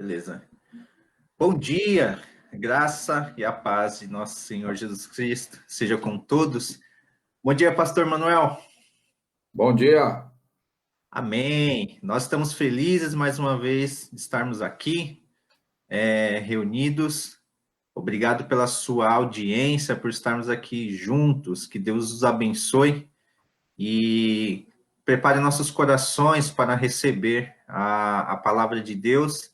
Beleza. Bom dia, graça e a paz de nosso Senhor Jesus Cristo seja com todos. Bom dia, Pastor Manuel. Bom dia. Amém. Nós estamos felizes mais uma vez de estarmos aqui, reunidos. Obrigado pela sua audiência, por estarmos aqui juntos. Que Deus os abençoe e prepare nossos corações para receber a palavra de Deus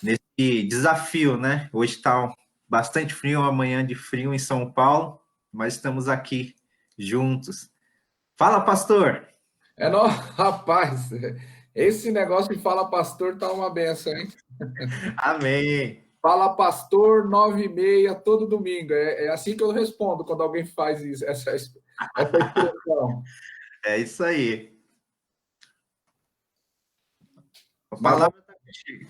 nesse desafio, né? Hoje está bastante frio, amanhã de frio em São Paulo, mas estamos aqui juntos. Fala, pastor! Rapaz, esse negócio de fala pastor tá uma benção, hein? Amém! Fala pastor, 9h30, todo domingo. É assim que eu respondo quando alguém faz isso, essa expressão. É isso aí. A Mas, palavra está contigo.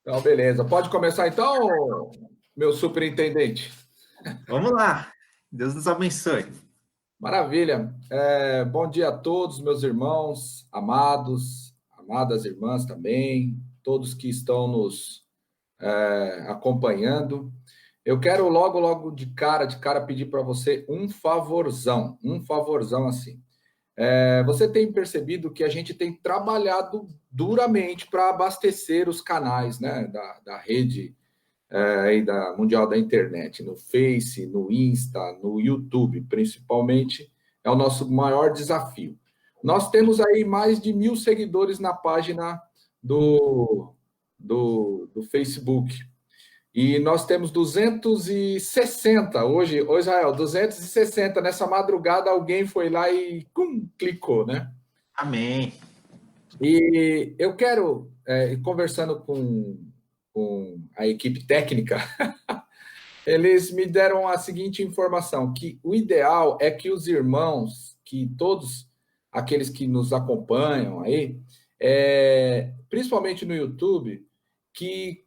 então, beleza. Pode começar então, meu superintendente? Vamos lá! Deus nos abençoe. Maravilha. Bom dia a todos, meus irmãos, amados, amadas irmãs também, todos que estão nos acompanhando. Eu quero logo de cara pedir para você um favorzão assim. Você tem percebido que a gente tem trabalhado duramente para abastecer os canais, né, da rede aí da mundial da internet, no Face, no Insta, no YouTube, principalmente, é o nosso maior desafio. Nós temos aí mais de 1.000 seguidores na página do Facebook. E nós temos 260 hoje, Israel, 260. Nessa madrugada, alguém foi lá e clicou, né? Amém. E eu quero, conversando com a equipe técnica, eles me deram a seguinte informação, que o ideal é que os irmãos, que todos aqueles que nos acompanham aí, principalmente no YouTube, que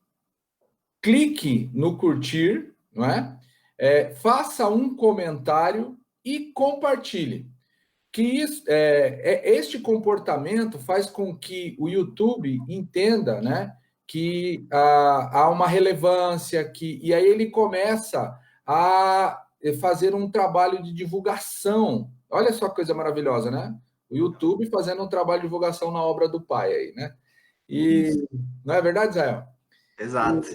clique no curtir, não é? Faça um comentário e compartilhe. Que este comportamento faz com que o YouTube entenda, né, que há uma relevância, e aí ele começa a fazer um trabalho de divulgação. Olha só que coisa maravilhosa, né? O YouTube fazendo um trabalho de divulgação na obra do Pai aí, né? E não é verdade, Israel? Exato.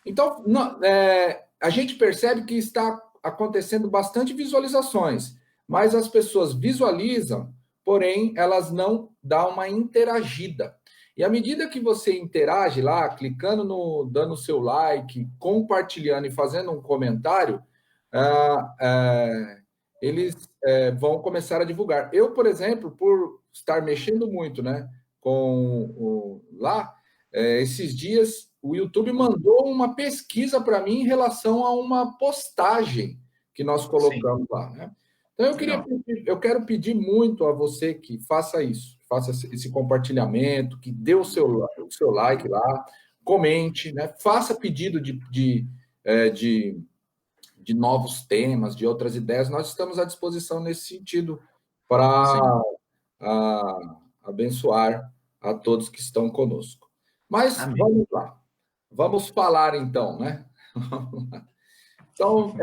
Então, a gente percebe que está acontecendo bastante visualizações, mas as pessoas visualizam, porém, elas não dão uma interagida. E à medida que você interage lá, clicando dando seu like, compartilhando e fazendo um comentário, eles vão começar a divulgar. Eu, por exemplo, por estar mexendo muito, né, esses dias o YouTube mandou uma pesquisa para mim em relação a uma postagem que nós colocamos lá, né? Então eu quero pedir muito a você que faça isso, faça esse compartilhamento, que dê o seu like lá, comente, né? Faça pedido de novos temas, de outras ideias. Nós estamos à disposição nesse sentido para abençoar a todos que estão conosco. Mas Amém. vamos lá. Vamos falar então, né? Então,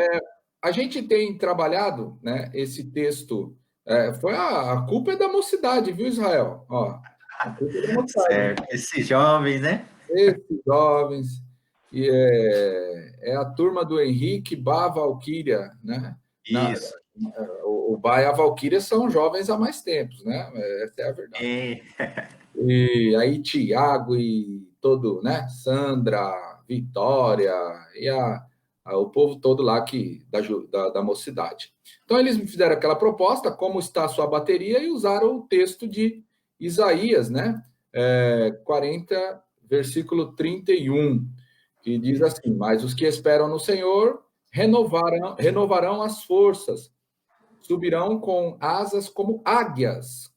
a gente tem trabalhado, né, esse texto. A culpa é da mocidade, viu, Israel? Ó, a culpa é da mocidade. Certo. Esses jovens, né? Esses jovens. E é a turma do Henrique, Bá, Valquíria, né? Isso. O Bá e a Valquíria são jovens há mais tempos, né? Essa é a verdade. E aí Tiago e todo, né? Sandra, Vitória e o povo todo lá da mocidade. Então eles me fizeram aquela proposta, como está a sua bateria, e usaram o texto de Isaías, né? 40, versículo 31, que diz assim: mas os que esperam no Senhor renovarão as forças, subirão com asas como águias,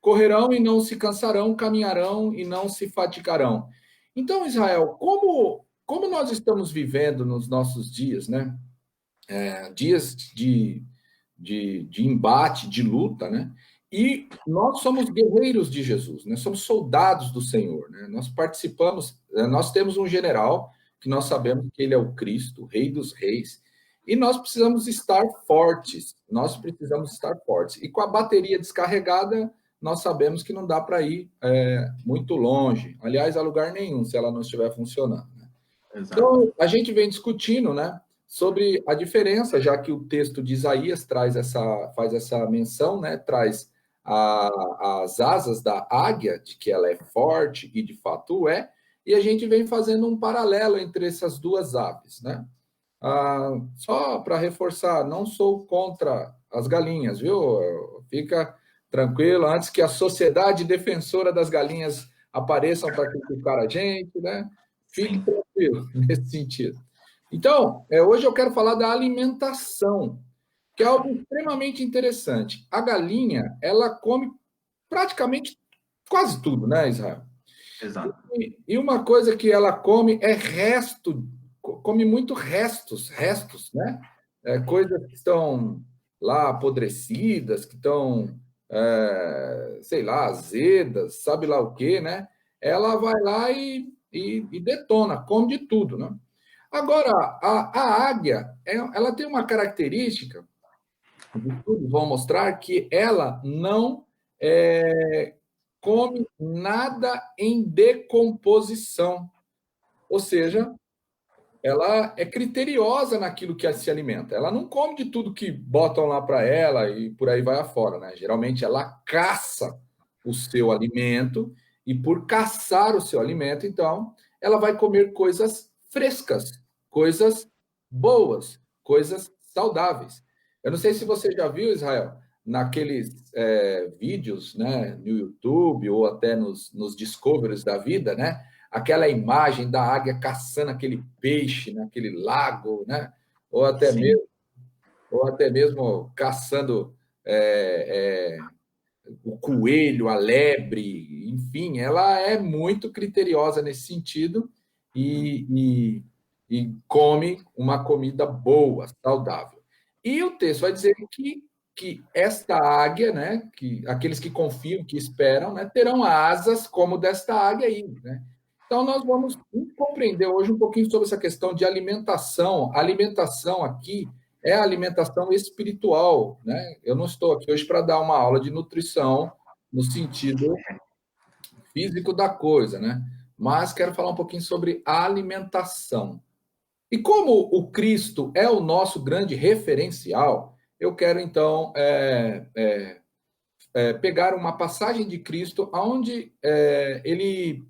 correrão e não se cansarão, caminharão e não se fatigarão. Então, Israel, como nós estamos vivendo nos nossos dias, né? Dias de embate, de luta, né? E nós somos guerreiros de Jesus, né? Somos soldados do Senhor, né? Nós participamos, nós temos um general que nós sabemos que ele é o Cristo, o Rei dos Reis, e nós precisamos estar fortes. Nós precisamos estar fortes. E com a bateria descarregada, nós sabemos que não dá para ir muito longe. Aliás, a lugar nenhum, se ela não estiver funcionando. Né? Então, a gente vem discutindo, né, sobre a diferença, já que o texto de Isaías faz essa menção, né, traz as asas da águia, de que ela é forte e de fato é, e a gente vem fazendo um paralelo entre essas duas aves, né? Só para reforçar, não sou contra as galinhas, viu? Fica tranquilo, antes que a Sociedade Defensora das Galinhas apareçam para criticar a gente, né? Fique tranquilo nesse sentido. Então, hoje eu quero falar da alimentação, que é algo extremamente interessante. A galinha, ela come praticamente quase tudo, né, Israel? Exato. E uma coisa que ela come é come muito restos, né? Coisas que estão lá apodrecidas, que estão, sei lá, azedas, sabe lá o quê, né? Ela vai lá e detona, come de tudo, né? Agora, a águia, ela tem uma característica, os estudos vão mostrar que ela não come nada em decomposição. Ou seja, ela é criteriosa naquilo que se alimenta. Ela não come de tudo que botam lá para ela e por aí vai afora, né? Geralmente ela caça o seu alimento e por caçar o seu alimento, então, ela vai comer coisas frescas, coisas boas, coisas saudáveis. Eu não sei se você já viu, Israel, naqueles vídeos, né, no YouTube ou até nos Discoveries da vida, né? Aquela imagem da águia caçando aquele peixe naquele lago, né? Ou até mesmo caçando o coelho, a lebre, enfim, ela é muito criteriosa nesse sentido e come uma comida boa, saudável. E o texto vai dizer que esta águia, né, que aqueles que confiam, que esperam, né, terão asas como desta águia aí, né? Então, nós vamos compreender hoje um pouquinho sobre essa questão de alimentação. A alimentação aqui é a alimentação espiritual, né? Eu não estou aqui hoje para dar uma aula de nutrição no sentido físico da coisa, né? Mas quero falar um pouquinho sobre a alimentação. E como o Cristo é o nosso grande referencial, eu quero então pegar uma passagem de Cristo onde ele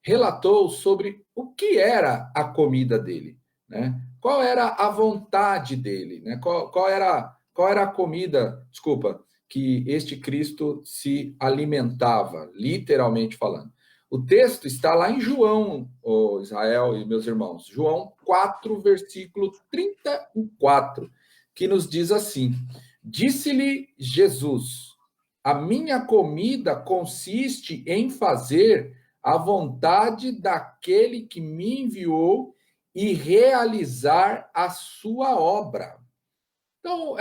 relatou sobre o que era a comida dele, né? Qual era a vontade dele, né? Qual era a comida, desculpa, que este Cristo se alimentava, literalmente falando. O texto está lá em João, Israel e meus irmãos, João 4, versículo 34, que nos diz assim: Disse-lhe Jesus: a minha comida consiste em fazer a vontade daquele que me enviou e realizar a sua obra. Então,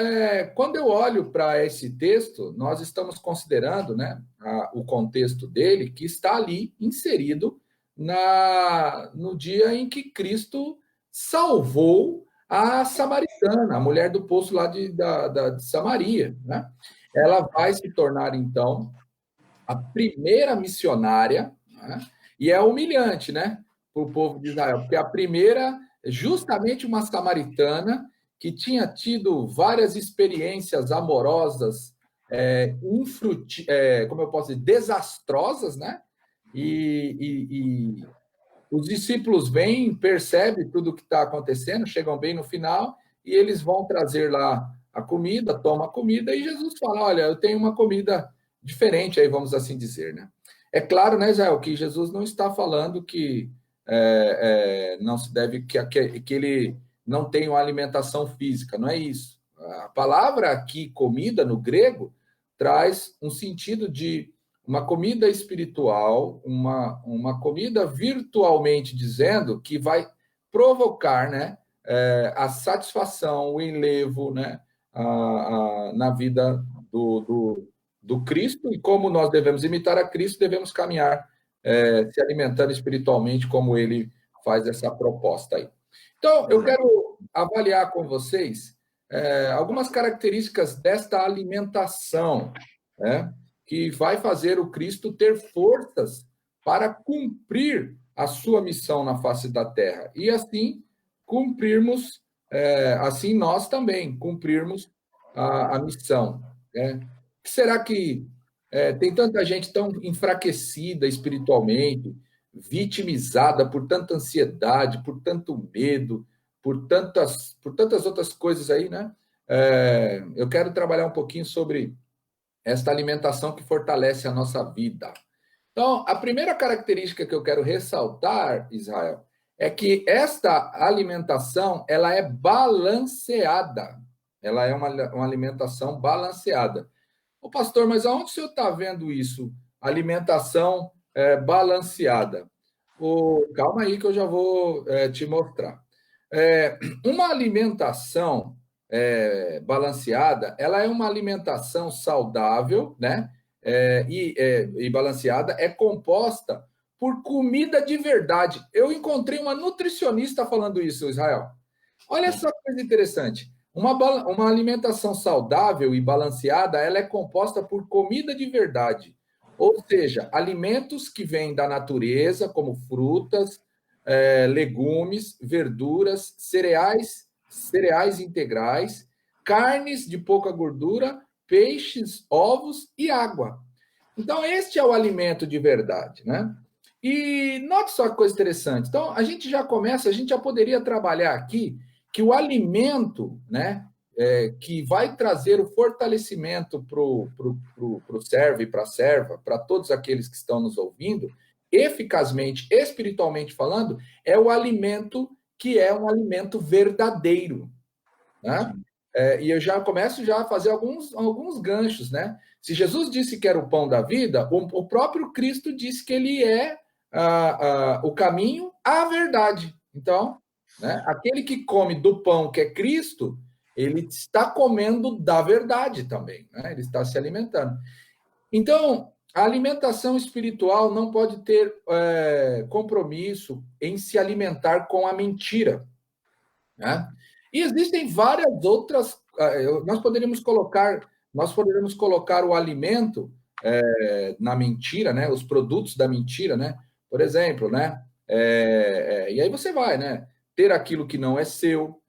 quando eu olho para esse texto, nós estamos considerando, né, o contexto dele, que está ali inserido no dia em que Cristo salvou a samaritana, a mulher do poço lá de Samaria, né? Ela vai se tornar, então, a primeira missionária, né? E é humilhante, né, para o povo de Israel, porque a primeira, justamente uma samaritana, que tinha tido várias experiências amorosas, como eu posso dizer, desastrosas, né? E os discípulos vêm, percebem tudo o que está acontecendo, chegam bem no final, e eles vão trazer lá a comida, tomam a comida, e Jesus fala: olha, eu tenho uma comida diferente, aí vamos assim dizer, né? É claro, né, Israel, que Jesus não está falando que não se deve, que ele não tem uma alimentação física, não é isso. A palavra aqui, comida, no grego, traz um sentido de uma comida espiritual, uma comida virtualmente dizendo que vai provocar, né, a satisfação, o enlevo, né, na vida do Cristo, e como nós devemos imitar a Cristo, devemos caminhar se alimentando espiritualmente, como ele faz essa proposta aí. Então, eu quero avaliar com vocês algumas características desta alimentação, né, que vai fazer o Cristo ter forças para cumprir a sua missão na face da terra. E assim cumprirmos, assim nós também cumprirmos a missão. Né? Será que tem tanta gente tão enfraquecida espiritualmente, vitimizada por tanta ansiedade, por tanto medo, por tantas outras coisas aí, né? Eu quero trabalhar um pouquinho sobre esta alimentação que fortalece a nossa vida. Então, a primeira característica que eu quero ressaltar, Israel, é que esta alimentação ela é balanceada. Ela é uma alimentação balanceada. Ô, pastor, mas aonde o senhor está vendo isso? Alimentação balanceada. Calma aí que eu já vou te mostrar. Uma alimentação balanceada, ela é uma alimentação saudável, né? E balanceada, é composta por comida de verdade. Eu encontrei uma nutricionista falando isso, Israel. Olha só que coisa interessante. Uma alimentação saudável e balanceada, ela é composta por comida de verdade. Ou seja, alimentos que vêm da natureza, como frutas, legumes, verduras, cereais integrais, carnes de pouca gordura, peixes, ovos e água. Então, este é o alimento de verdade, né? E note só que coisa interessante. Então, a gente já poderia trabalhar aqui que o alimento, né, que vai trazer o fortalecimento para o servo e para a serva, para todos aqueles que estão nos ouvindo, eficazmente, espiritualmente falando, é o alimento que é um alimento verdadeiro, né? E eu já começo a fazer alguns ganchos, né? Se Jesus disse que era o pão da vida, o próprio Cristo disse que ele é o caminho, a verdade. Então, né, aquele que come do pão que é Cristo, ele está comendo da verdade também, né? Ele está se alimentando. Então, a alimentação espiritual não pode ter compromisso em se alimentar com a mentira, né? E existem várias outras. Nós poderíamos colocar o alimento na mentira, né? Os produtos da mentira, né? Por exemplo, né? E aí você vai, né? Ter aquilo que não é seu,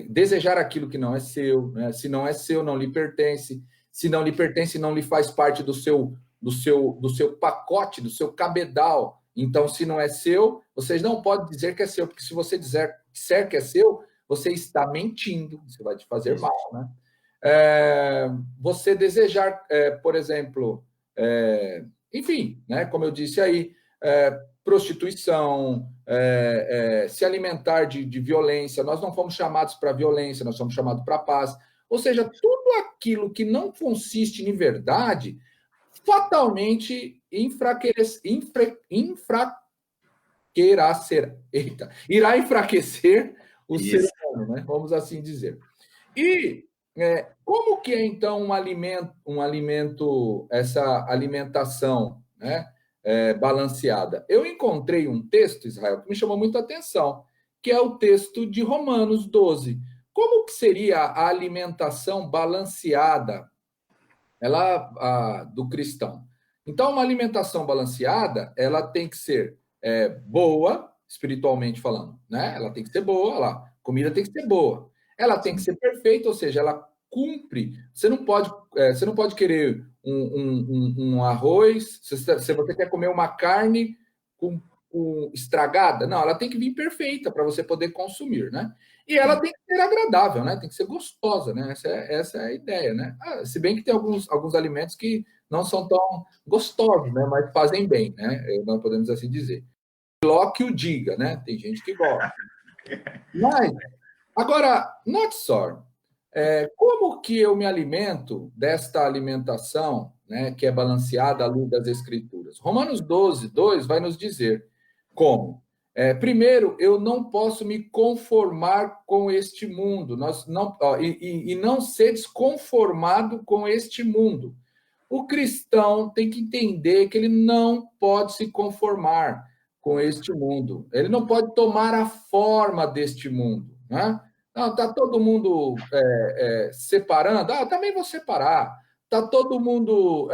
desejar aquilo que não é seu, né? Se não é seu, não lhe pertence. Se não lhe pertence, não lhe faz parte do seu pacote, do seu cabedal. Então, se não é seu, vocês não podem dizer que é seu, porque se você disser que é seu, você está mentindo, você vai te fazer mal, né? Você desejar, por exemplo, enfim, né, como eu disse aí, prostituição, se alimentar de violência. Nós não fomos chamados para violência, nós somos chamados para paz. Ou seja, tudo aquilo que não consiste em verdade, fatalmente irá enfraquecer o ser humano, né? Vamos assim dizer. E como que é, então, um alimento, essa alimentação, né, balanceada? Eu encontrei um texto, Israel, que me chamou muita atenção, que é o texto de Romanos 12. Como que seria a alimentação balanceada do cristão? Então, uma alimentação balanceada, ela tem que ser boa, espiritualmente falando, né? Ela tem que ser boa, lá. Comida tem que ser boa. Ela tem que ser perfeita, ou seja, ela cumpre. Você não pode querer um arroz, se você quer comer uma carne com estragada, não, ela tem que vir perfeita para você poder consumir, né? E ela tem que ser agradável, né? Tem que ser gostosa, né? Essa é a ideia, né? Se bem que tem alguns alimentos que não são tão gostosos, né? Mas fazem bem, né? Nós podemos assim dizer. Locke o diga, né? Tem gente que gosta. Mas, agora, note só, como que eu me alimento desta alimentação, né, que é balanceada à luz das Escrituras? Romanos 12, 2 vai nos dizer como. Primeiro, eu não posso me conformar com este mundo, e não ser desconformado com este mundo. O cristão tem que entender que ele não pode se conformar com este mundo. Ele não pode tomar a forma deste mundo, né? Não, tá todo mundo separando. Ah, também vou separar. Tá todo mundo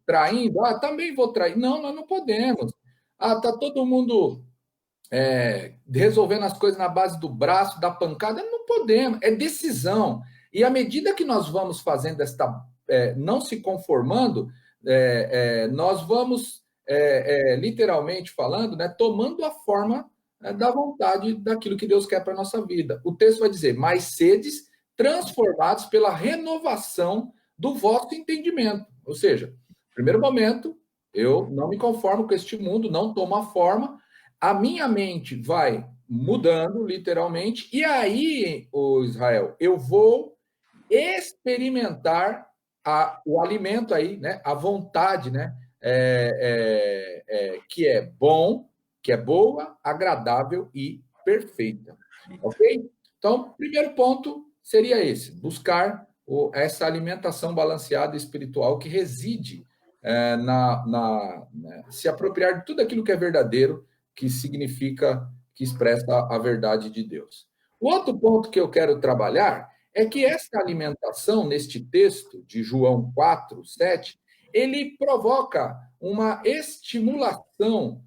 traindo. Ah, também vou trair. Não, nós não podemos. Ah, tá todo mundo resolvendo as coisas na base do braço, da pancada. Não podemos. É decisão. E à medida que nós vamos fazendo não se conformando, nós vamos, literalmente falando, né, tomando a forma da vontade daquilo que Deus quer para a nossa vida. O texto vai dizer, mas sedes transformados pela renovação do vosso entendimento. Ou seja, primeiro momento, eu não me conformo com este mundo, não tomo a forma, a minha mente vai mudando, literalmente, e aí, o Israel, eu vou experimentar o alimento aí, né? A vontade, né? Que é bom, que é boa, agradável e perfeita. Ok? Então, primeiro ponto seria esse: buscar essa alimentação balanceada espiritual que reside se apropriar de tudo aquilo que é verdadeiro, que significa, que expressa a verdade de Deus. O outro ponto que eu quero trabalhar é que essa alimentação, neste texto de João 4, 7, ele provoca uma estimulação,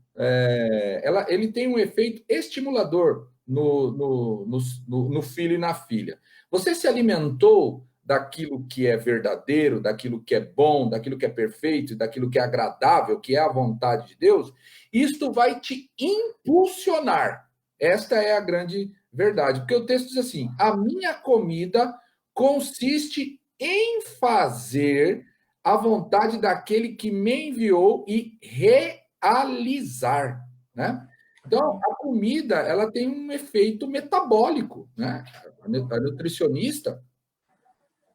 ele tem um efeito estimulador no filho e na filha. Você se alimentou daquilo que é verdadeiro, daquilo que é bom, daquilo que é perfeito, daquilo que é agradável, que é a vontade de Deus, isto vai te impulsionar. Esta é a grande verdade, porque o texto diz assim: a minha comida consiste em fazer a vontade daquele que me enviou e realizar, né? Então, a comida, ela tem um efeito metabólico, né? A nutricionista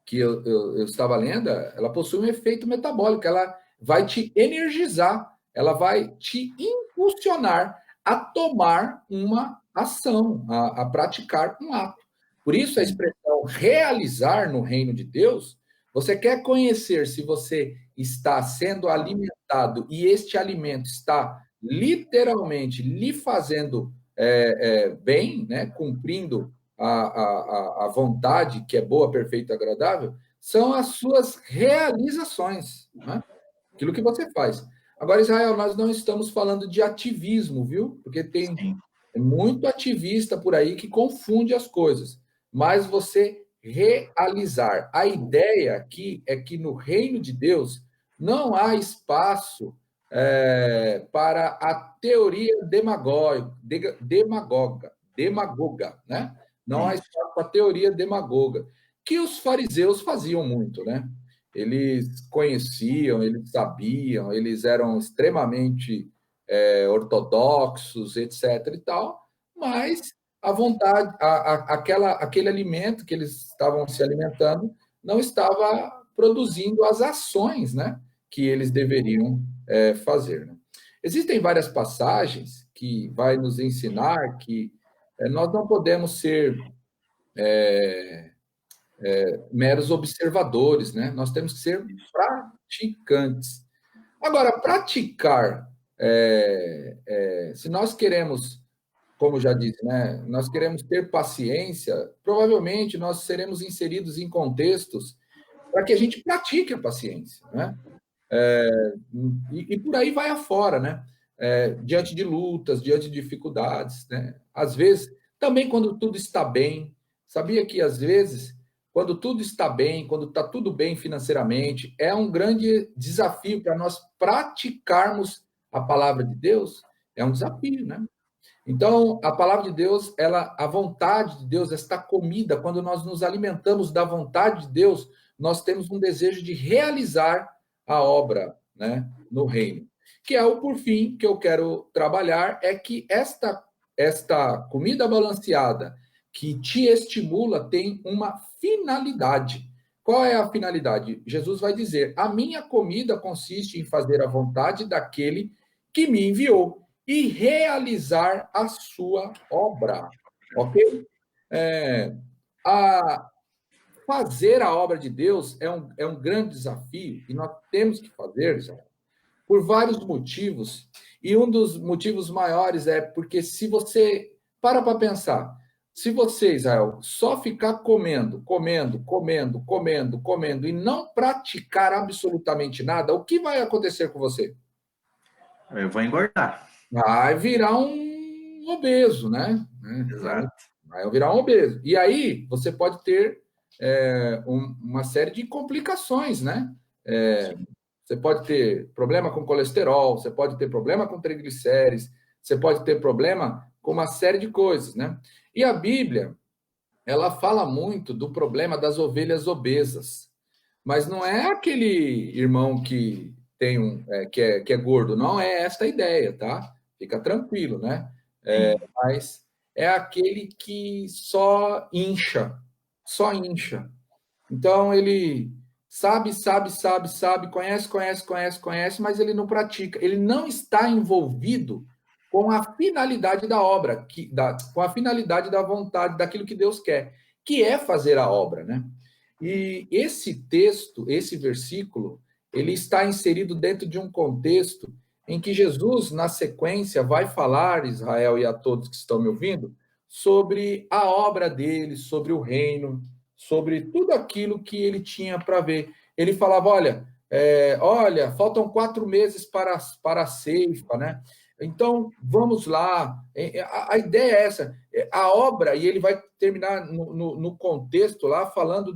que eu estava lendo, ela possui um efeito metabólico, ela vai te energizar, ela vai te impulsionar a tomar uma ação, a praticar um ato. Por isso, a expressão realizar no reino de Deus, você quer conhecer se você está sendo alimentado e este alimento está literalmente lhe fazendo bem, né, cumprindo a vontade, que é boa, perfeita e agradável, são as suas realizações, né? Aquilo que você faz. Agora, Israel, nós não estamos falando de ativismo, viu? Porque tem muito ativista por aí que confunde as coisas. Mas você realizar. A ideia aqui é que no reino de Deus não há espaço para a teoria demagoga, né? Não há espaço para a teoria demagoga, que os fariseus faziam muito, né? Eles conheciam, eles sabiam, eles eram extremamente ortodoxos, etc. e tal, mas a vontade, aquele alimento que eles estavam se alimentando não estava produzindo as ações, né, que eles deveriam fazer. Né? Existem várias passagens que vai nos ensinar que nós não podemos ser meros observadores, né? Nós temos que ser praticantes. Agora, praticar, se nós queremos, como já disse, né, nós queremos ter paciência, provavelmente nós seremos inseridos em contextos para que a gente pratique a paciência, né? E por aí vai afora, né? Diante de lutas, diante de dificuldades, né? Às vezes, também quando tudo está bem, sabia que às vezes, quando tudo está bem, quando está tudo bem financeiramente, é um grande desafio para nós praticarmos a palavra de Deus, é um desafio, né? Então, a palavra de Deus, a vontade de Deus, esta comida, quando nós nos alimentamos da vontade de Deus, nós temos um desejo de realizar a obra, né, no reino. Que é o, por fim, que eu quero trabalhar, é que esta comida balanceada, que te estimula, tem uma finalidade. Qual é a finalidade? Jesus vai dizer: a minha comida consiste em fazer a vontade daquele que me enviou e realizar a sua obra, ok? A fazer a obra de Deus é um grande desafio, e nós temos que fazer, Israel, por vários motivos. E um dos motivos maiores é porque se você para pensar, se você, Israel, só ficar comendo, comendo, comendo, comendo, comendo e não praticar absolutamente nada, o que vai acontecer com você? Eu vou engordar. Vai virar um obeso, né? Exato. Vai virar um obeso. E aí você pode ter uma série de complicações, né? Você pode ter problema com colesterol, você pode ter problema com triglicérides, você pode ter problema com uma série de coisas, né? E a Bíblia, ela fala muito do problema das ovelhas obesas, mas não é aquele irmão que tem que é gordo, não é esta a ideia, tá? Fica tranquilo, né? Sim. Mas é aquele que só incha. Então ele sabe, conhece, mas ele não pratica. Ele não está envolvido com a finalidade da obra, com a finalidade da vontade, daquilo que Deus quer, que é fazer a obra, né? E esse texto, esse versículo, ele está inserido dentro de um contexto em que Jesus, na sequência, vai falar, Israel e a todos que estão me ouvindo, sobre a obra dele, sobre o reino, sobre tudo aquilo que ele tinha para ver. Ele falava: olha, faltam 4 meses para a ceifa, né? Então, vamos lá. A ideia é essa. A obra, e ele vai terminar no contexto lá, falando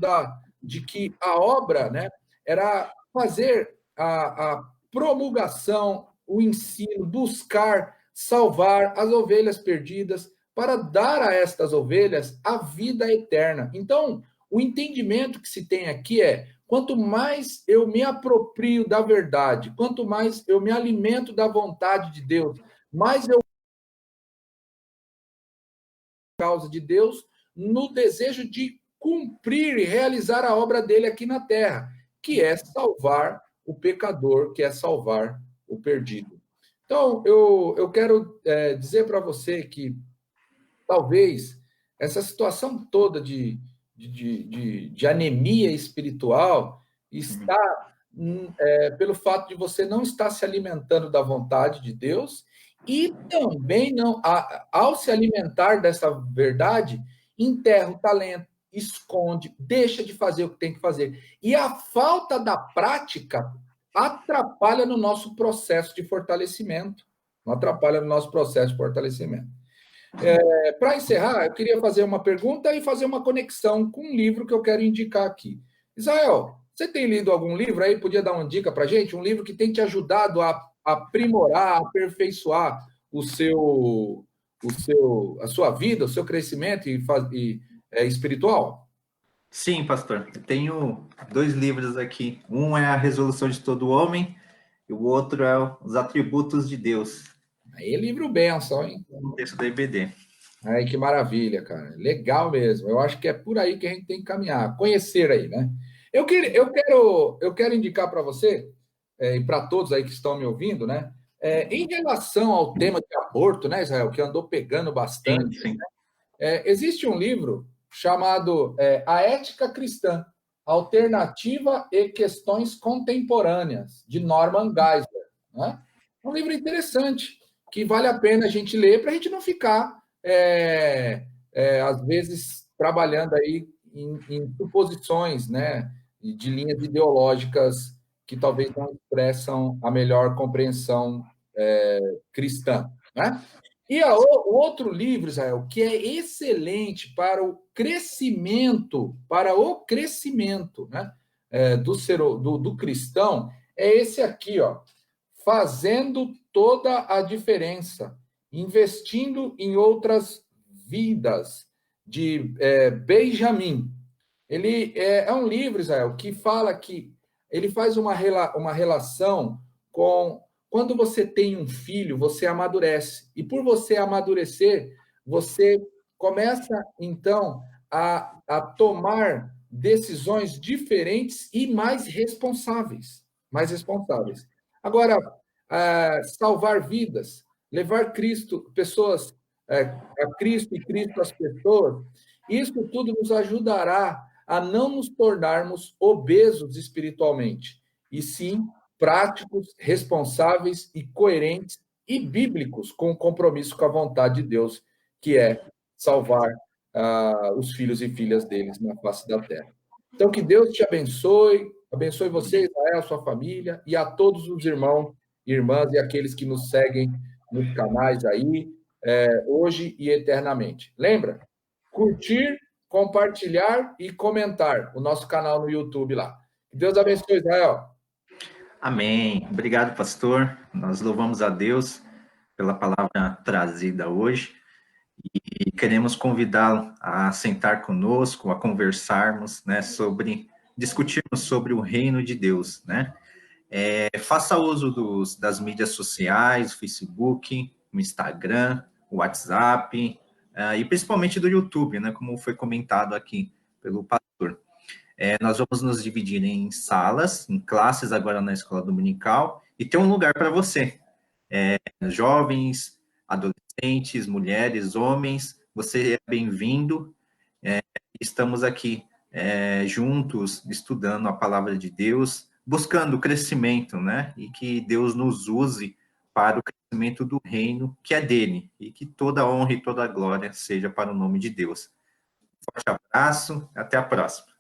de que a obra, né, era fazer a promulgação, o ensino, buscar, salvar as ovelhas perdidas, para dar a estas ovelhas a vida eterna. Então, o entendimento que se tem aqui é: quanto mais eu me aproprio da verdade, quanto mais eu me alimento da vontade de Deus, mais eu causa de Deus no desejo de cumprir e realizar a obra dele aqui na terra, que é salvar o pecador, que é salvar o perdido. Então, eu quero dizer para você que talvez essa situação toda de anemia espiritual está pelo fato de você não estar se alimentando da vontade de Deus e também não, ao se alimentar dessa verdade, enterra o talento, esconde, deixa de fazer o que tem que fazer. E a falta da prática atrapalha no nosso processo de fortalecimento. Não atrapalha no nosso processo de fortalecimento. Para encerrar, eu queria fazer uma pergunta e fazer uma conexão com um livro que eu quero indicar aqui. Israel, você tem lido algum livro aí? Podia dar uma dica para a gente? Um livro que tem te ajudado a aprimorar, aperfeiçoar a sua vida, o seu crescimento espiritual? Sim, pastor. Eu tenho 2 livros aqui. Um é A Resolução de Todo Homem e o outro é Os Atributos de Deus. Aí, livro benção, hein? No texto da EBD. Ai, que maravilha, cara. Legal mesmo. Eu acho que é por aí que a gente tem que caminhar, conhecer aí, né? Eu quero indicar para você, e para todos aí que estão me ouvindo, né? Em relação ao tema de aborto, né, Israel, que andou pegando Sim, bastante, sim. existe um livro chamado A Ética Cristã, Alternativa e Questões Contemporâneas, de Norman Geisler, né? Um livro interessante, que vale a pena a gente ler para a gente não ficar, às vezes, trabalhando aí em suposições, né, de linhas ideológicas que talvez não expressam a melhor compreensão cristã, né? E o outro livro, Israel, que é excelente para o crescimento, né, do cristão, é esse aqui, ó, Fazendo Toda a Diferença, Investindo em Outras Vidas, de Benjamin. Ele é um livro, Israel, que fala que ele faz uma relação com quando você tem um filho, você amadurece. E por você amadurecer, você começa, então, a tomar decisões diferentes e mais responsáveis. Mais responsáveis. Agora, salvar vidas, levar pessoas a Cristo e Cristo às pessoas, isso tudo nos ajudará a não nos tornarmos obesos espiritualmente, e sim práticos, responsáveis e coerentes e bíblicos com o compromisso com a vontade de Deus, que é salvar os filhos e filhas deles na face da terra. Então, que Deus te abençoe, abençoe você, Israel, sua família, e a todos os irmãos, irmãs e aqueles que nos seguem nos canais aí, hoje e eternamente. Lembra? Curtir, compartilhar e comentar o nosso canal no YouTube lá. Que Deus abençoe, Israel. Amém. Obrigado, pastor. Nós louvamos a Deus pela palavra trazida hoje e queremos convidá-lo a sentar conosco, a conversarmos, né, discutirmos sobre o reino de Deus, né? Faça uso das mídias sociais, o Facebook, o Instagram, o WhatsApp, e principalmente do YouTube, né, como foi comentado aqui pelo pastor. Nós vamos nos dividir em salas, em classes agora na escola dominical, e ter um lugar para você. Jovens, adolescentes, mulheres, homens, você é bem-vindo. Estamos aqui juntos, estudando a palavra de Deus, buscando o crescimento, né? E que Deus nos use para o crescimento do reino que é dele, e que toda a honra e toda a glória seja para o nome de Deus. Forte abraço, até a próxima.